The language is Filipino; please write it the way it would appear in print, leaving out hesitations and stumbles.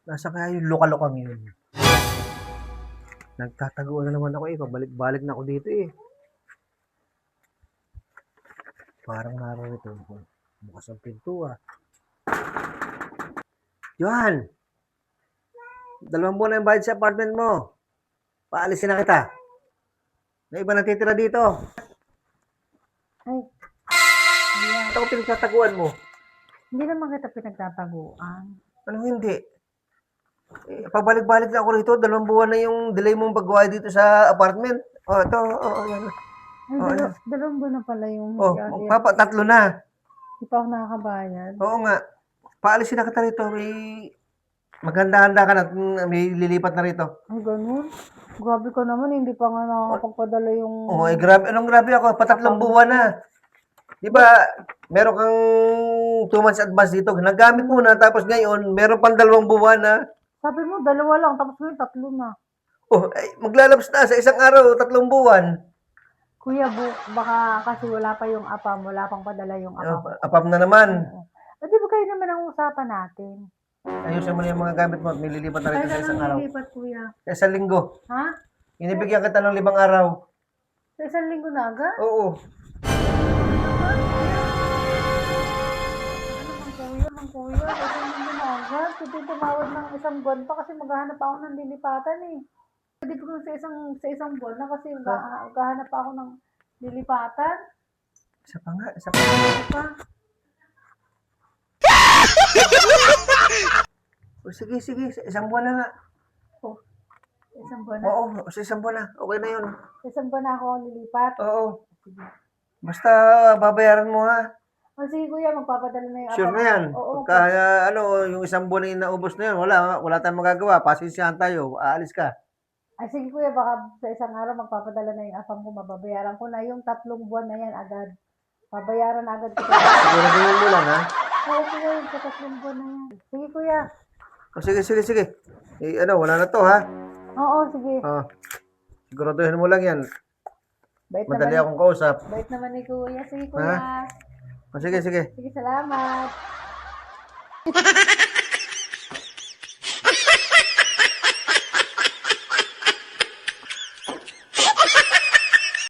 Nasaan kaya yung luka-lukang yun? Nagtataguan na naman ako eh. Pabalik-balik na ako dito eh. Parang narito ako. Bukas ang pinto ah. Johan! 2 buwan na yung bayad sa apartment mo. Paalisin na kita. May iba natitira dito. Ay, Ba't ako pinagtataguan mo? hindi naman kita pinagtataguan. Anong hindi? Eh, pabalik-balik na ako rito. 2 buwan na yung delay mong paggawa dito sa apartment. Oh, ito. Oh, yan. Ay, Oh, yan. dalawang buwan na pala yung Oh, magpapa-3 na. Hindi pa ako nakakabayad. Oo nga. Paalisin na kita rito. May maghanda-handa ka na. May lilipat na rito. Ay, ganun. Grabe ka naman, hindi pa nga nakakapagpadala yung... Oh, eh, grabe. Anong grabe ako? Pa3 buwan na. Di ba, meron kang 2 months advance dito. Nagamit mo na. Tapos ngayon, meron pang 2 buwan na. Sabi mo, 2 lang, tapos ngayon 3 na. Oh, ay, maglalabas na sa isang araw, 3 buwan. Kuya, baka kasi wala pa yung apam, wala pang padala yung apam. Apam na naman. O, di ba kayo naman ang usapan natin? Ayusin mo na yung mga gamit mo at may lilipat na rito sa isang araw. Lilipat, kuya? Sa isang linggo. Ha? Inibigyan kita ng 5 araw. Sa isang linggo na agad? Oo. Ano bang kuya? Sa isang linggo na agad? Hindi tumawad ng isang buwan pa kasi maghahanap ako ng lilipatan eh. Pwede ko sa isang buwan na kasi maghahanap ako ng lilipatan. Isa pa nga, isa pa nga. Ano pa? O, sige, sige. Sa isang buwan na nga. Oh, isang buwan na. Oo, sa isang buwan na. Okay na yun. Isang buwan na ako lilipat. Oo. Basta babayaran mo ha. O sige kuya, magpapadala na yung Sure apam. na yan. Oo, Pagka yung isang buwan na inaubos na yun, wala tayong magagawa. Pasensyahan tayo. Aalis ka. ay sige kuya, baka sa isang araw magpapadala na yung apam ko, mababayaran ko na yung 3 buwan na yan agad. Babayaran na agad ko. Siguraduhin mo lang ha. Oo kuya, yung sa 3 buwan na yan. Sige kuya. O, sige, sige, sige. Eh, wala na to ha. Oo, sige. Siguraduhin mo lang yan. Bait Madali naman, akong kausap. bait naman ni kuya. Sige kuya. O, sige, sige. Sige, salamat.